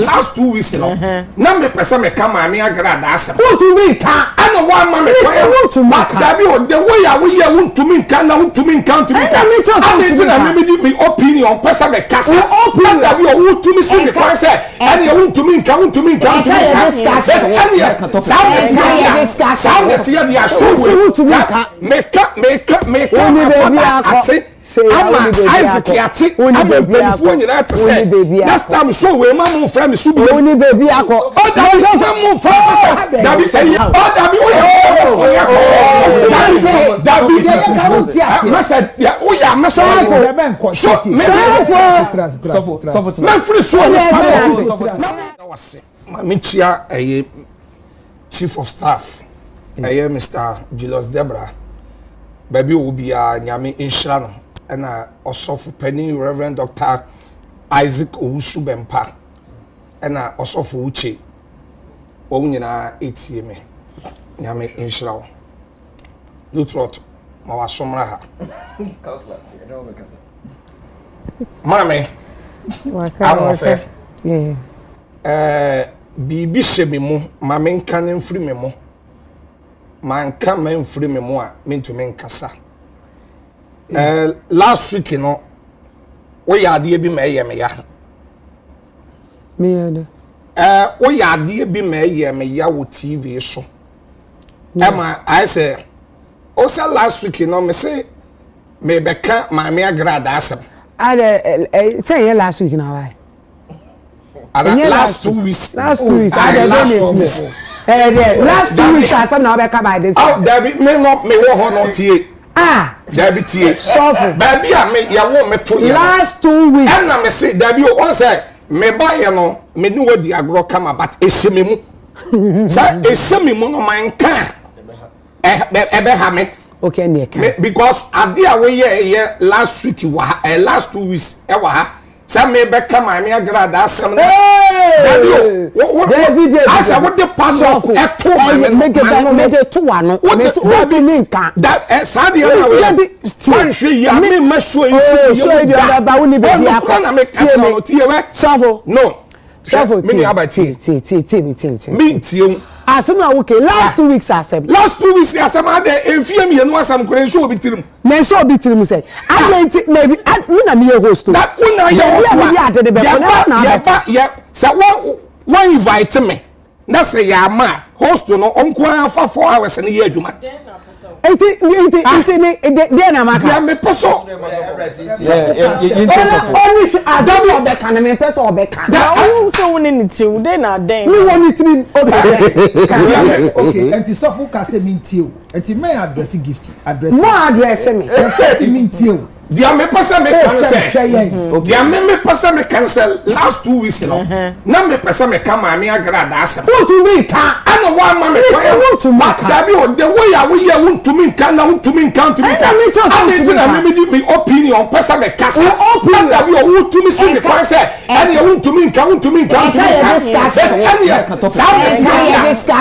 last 2 weeks no na me pesa me ka ma me Agradaa asem untumi ka ana wa ma me untumi ka dabi o the way ya we ya untumi ka na untumi ka ati na me di me opinion pesa me kasa opinion dabi o untumi si me kwa say ani ya untumi ka ani ya sound ya dia show me ka ati ama Isaac yati ama mpanifuo nyina te say next time show we ma mo friend so bi oni baby akọ o da bi say mo friend dabi say o dabi o ya dabi message ya o ya message so me free so me chia chief of staff Mr. Julius Debra baby obi a nyame inshira no na osofu penny Reverend Dr. Isaac Owusu Bempa na osofu uche wo nyina etie me nyame inshira wo lutrot ma wasomra ha mame amofe yes bibi shemi mu mame nka ne mfiri me mu manka man free me mo a mentumi nkasa last week no we yade bi ma ye me ya me yade we yade bi ma ye me ya wo TV so ama I say o say last week no me say me beka ma me Agradaa asem say ye last week na why last 2 weeks last 2 weeks last 2 weeks asem na obeka by this oh David me no me wo ho no tie David tie so baby a me ya wo me to last 2 weeks and na me say David o say me ba ye no me ni wadi agro kama but ehye mu sa ehye mu no man kan ebe ha me okay ne kan because ade a we ye last week wa last 2 weeks e wa ha sa me be kama me Agradaa asem na David asa what the pass of eto make to one me so me nka that sadia na we wan hwe ya me ma show you ba woni be bia ko na me tie we savo no savo me aba tie me tie asem okay last 2 weeks asem last 2 weeks asem ade enfie me no asem kure show obitirim me show obitirim say agent maybe me na me host that una your host yeah so one invite me na say ya ma host no onko afa 4 hours na ye aduma enti de na maka ya me peso only adamu obeka na me peso obeka na onu so woni ni ti de na den me woni tiri okay enti sofu ka se mi ntie o enti me address gift address mo address me se mi ntie o dia me pesa me cancel dia me pesa me cancel last 2 weeks no na me pesa me ka ma me Agradaa asem untumi ka ana wa ma me untumi ka dabi o the way ya we ya untumi ka na untumi ka ati na me di me opinion pesa me kasa opinion dabi o untumi si me kwa say ani ya untumi ka ani ya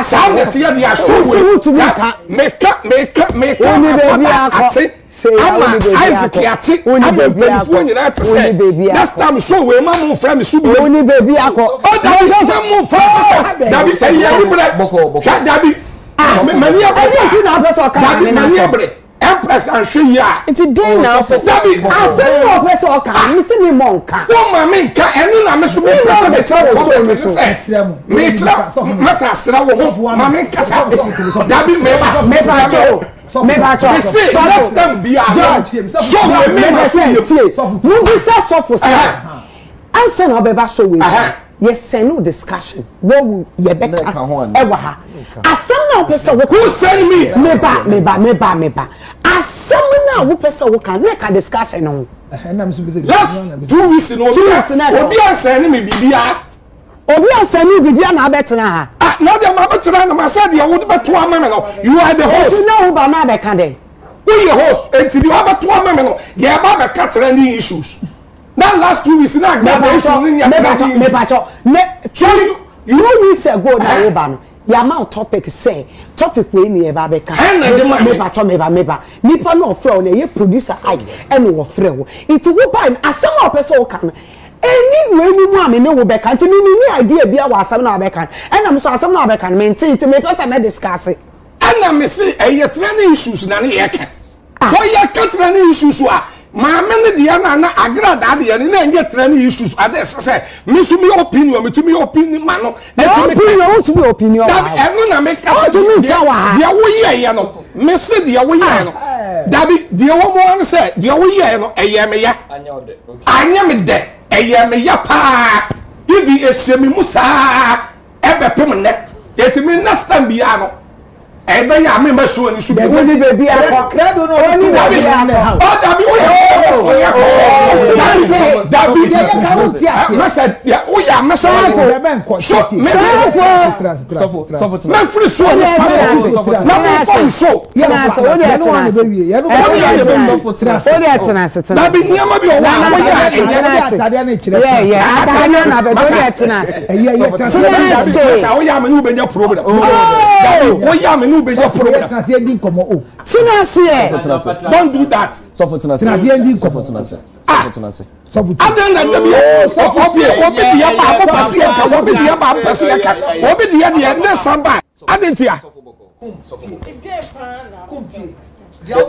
sound ya dia show me ka ati say Isaac yati ama mpanifuo nyina te say next time show we ma mo friend so bi oni baby akọ o dabi say mo friend dabi say ya di bre sha dabi mani abre na person ka dabi mani abre Empress and she ya it's a day now for dabi asem no person ka mi se mi monka wo ma me nka eni na me so me person be so me tra masa asra wo ma me nka dabi me ba so let's them be show me ma so you be so for answer na obeba show we yes no discussion what will ye be ewa ha asem na opesa wo who send me me ba asem na wo pesa wo kan na ka discussion no last 2 weeks no obi answer me bibia obi answer bibia na abetena ha now the mabetena na masadi ya wo beto ameme no you are the host you know ba na be kan dey we your host enti di obeto ameme no ye ba be ka trending issues that last 2 weeks na Agradaa issue ni ya you 2 weeks ago na wo ba no ya ma topic say topic we ni e ba be kan me ba nipa no ofre o na ye producer ag e no ofre wo it wo ba asem o person o kan Anyway, ni mu ame ne wo beka nti ni idea bia wa asam na beka na me so asam na beka me nti me person na discuss na me say training issues na ne yeka so yeka training issues a ma me ne dia na Agradaa dia ne na nye training issues ade say me so me opinion me to me opinion ma no opinion to me opinion that eno na me kasa dia wo ye no me say dia wo ye no dabi dia wo mo say dia wo ye no eye me ya anya me de eye me ya pa ivi esemi musa ebe pem ne yetimi next time bia no ebe ya me so ni su be woni baby akọ credo no woni baby akọ o dabi o ya dabi masa ya o ya masa de ben ko shoti me free so ni na me phone show ya so woni atena ya no dabi ni ama bi o wa ya atade na kire ya atade na be woni atena masa o ya me no be nya problem o ya me no be nya problem don't do that so for tena other than the obi dia ba ba pase ka obi dia ba pase ka obi dia dia na samba adentia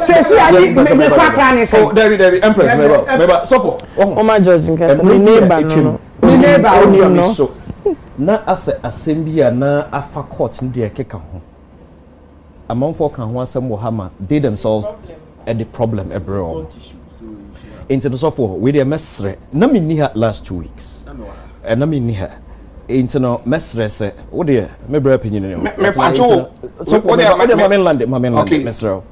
Sesi ali me kwakra ne so David Empress meba so for o ma George nkasa me neighbor no so na assembly na afa court ndi ekeka ho amanfo kan ho asem wo hama they themselves at the problem everywhere into the software we dey mesre na me ni ha last 2 weeks na me ni ha into no mesre se wo dey me bra penyin ne me pacho so wo dey mainland mesre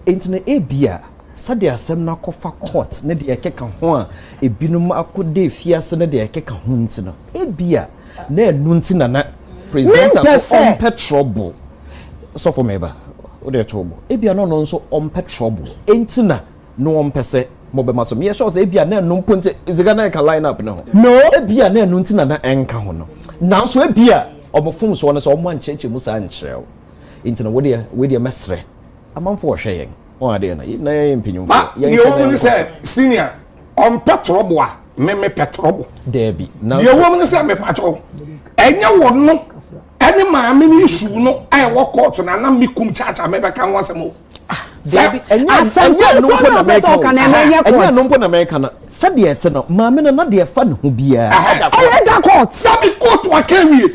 into no ebia sade asem na kofa court na dey ekeka ho a ebinum akode fiase na dey ekeka ho ntino ebia na enu ntina na presenters on petrol so for meba o dey trouble ebia no nso on trouble entina no on pese mo be maso me sure say ebia na no mponte iziga na ka line up no ebia na enu ntina na enka ho no nanso ebia obofum so no so mo ancheche mu sa nkyerɛw entina we dey mesre amanfo wo hwɛ yɛn o ade na yɛn mpanyum fo yɛn wo say senior on trouble a me petrol debi na ye wo me say me pacho enye wo no any maame ni issue no ai wo court na me Kumchacha me be kan wasem debi enye no ko na America enye no ko na America na sabe ete no maame na de fa ne ho bia da court sabe court akewie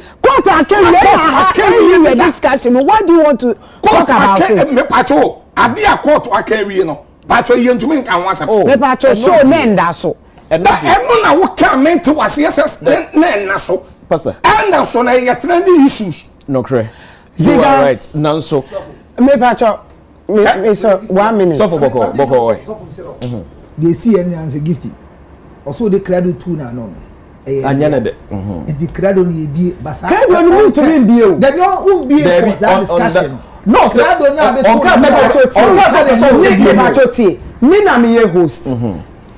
the discussion what do you want to talk about it me pacho ade a court akewie no pacho ye ntumi kan wasem me pacho show nenda so eno na wo kan mente wase yes na so pastor and so na ye trending issues no cre you are right nanso me pacho me so 1 minute so for boko they see any answer gifty also the credo 2 na no anyana de the credo ni bi basa credo ni mu to be bi o then you be for that discussion no credo na de on me na me host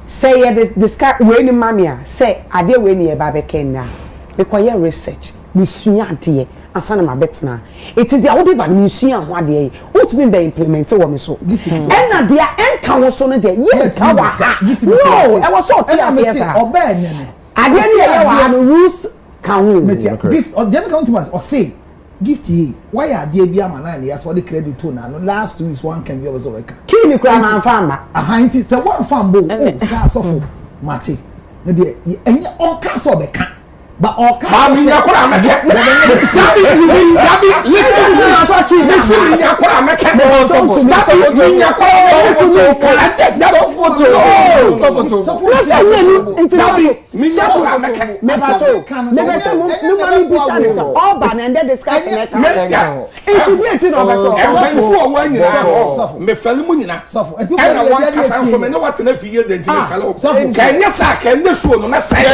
say ye discuss we ni mamia say ade we ni e ba be ken na because ye research me sua ade asana ma betna it is the ode ba me sua ho ade what mean be implement wo me so and na dia enka wo so no de ye ka wa no e was so tia yes oba nya no ade ni ye wa no rules kan ho gift or dem count or say gifty why are there be amana na yes the credit to na no last 2 weeks one can be always work kini kra man fama ahanti say one fan bo say so for mate no de enye on ka so be ka but all ka mi nya kra meke sabi listen to me afaki listen mi nya kra meke mi nya kra listen mi nya kra meke me pato me mami bisa ni so all ban and discussion e ka it no be so fu wa nyina me fele mu nyina e na wan kasa so me ne what na fiye de ntimi sala ka nya sa ka nya show no na sai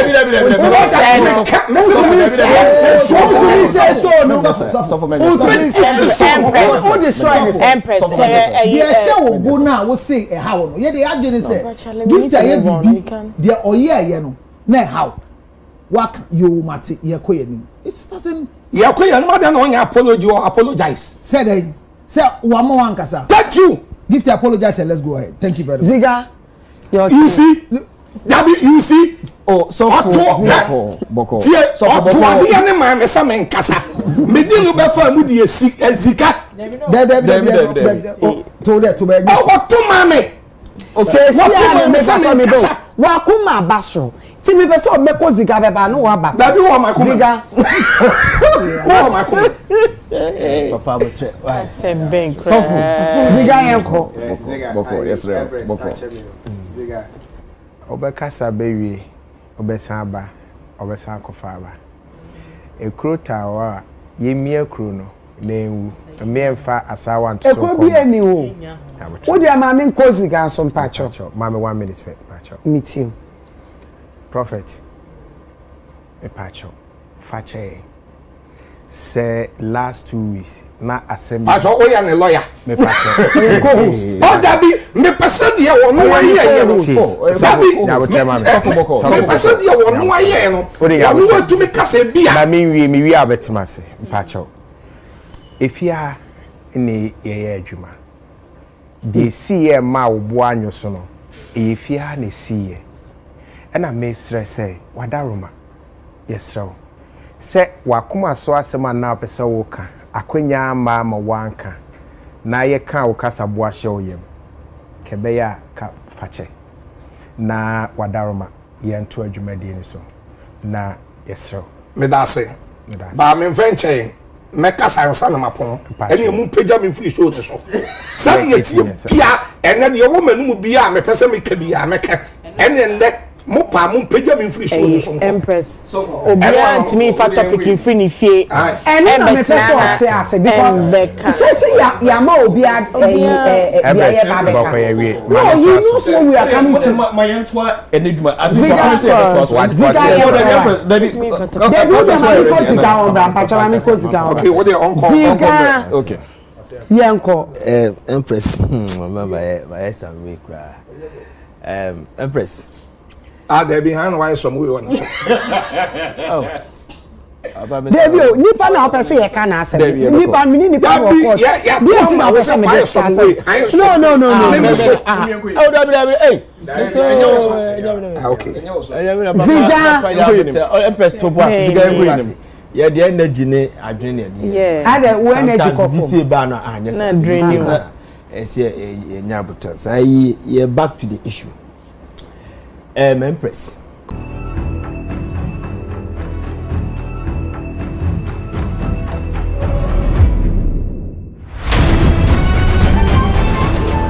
Empress. Go now. We say how no. Yeah, they actually say gift a bibi. They oye no. Na how? Work you mate ye koye it doesn't. Ye koye no matter no apology or apologize. Say one more ankasa. Thank you. Gift apologize and let's go ahead. Thank you very much. Ziga. You see? Dabi, you see? Oh, so boko. So to adi ane ma me sa me nkasa. Me di no be fa mu di ezika. To there to be. Oh, to mame. Okay, see me sa me do. Wa kuma baso. Ti me be so me ko ziga be ba no wa ba. Dabi wa ma kuma. Ziga. Wa ma kuma. Papa bo che. Semben. Sofu. Ziga yenko. Boko, yes sir. Boko. Ziga. Obekasa bewie, obesan aba, obesan kofa aba. Ekro tawa yemie kro no na enwu. Ememfa asawa nto so. Ekro bi eni wo. Wo dia ma me nko ziga so mpacho. Mama 1 minute mpacho. Meet you. Prophet. Mpacho. Fache. Say last 2 weeks na assembly. Pacho o ya ne lawyer. Me pacho. O dabi me person de wo no aye no. Dabi na wo tema me. Me person de wo no aye no. Wo no tumi kase bia. Na me wi abetima se. Mpacho. Efia ne ye adwuma. De see ma wo bo anyo so no. Efia ne see. E na me stress wadaroma. Yesrew. Se wakuma so asema na pesa woka akwanya ma wanka na ye ka wokasa bo ahye oyem kebe ya ka fache na wadaroma ye nto adwumadi ni so na yesro me da se ba me venture me kasa ansa na mapon ene mu pagya me free show so sadi ye tie bia ene de wo manu mu bia me pesa me ka bia me ka ene nde mo pa mo pagya me free show so Empress obia ntimi fa topic in free ni fie ene na me pesa o te ase because say ya ma obia bia ye ba be no you know so we are coming to my entwa eneduma ziga okay what they uncle ziga okay yenko Empress my some week Empress there behind why some we want so oh Devio nipa na opese ye ka na ase nipa mini nipa wo court yeah ma wo se me discuss no oh hey okay ziga Empress to boss ziga ngwe ye de energy ne adwene ne yeah ade wo energy ko visi ba na anya na drain nya buta say ye back to the issue Empress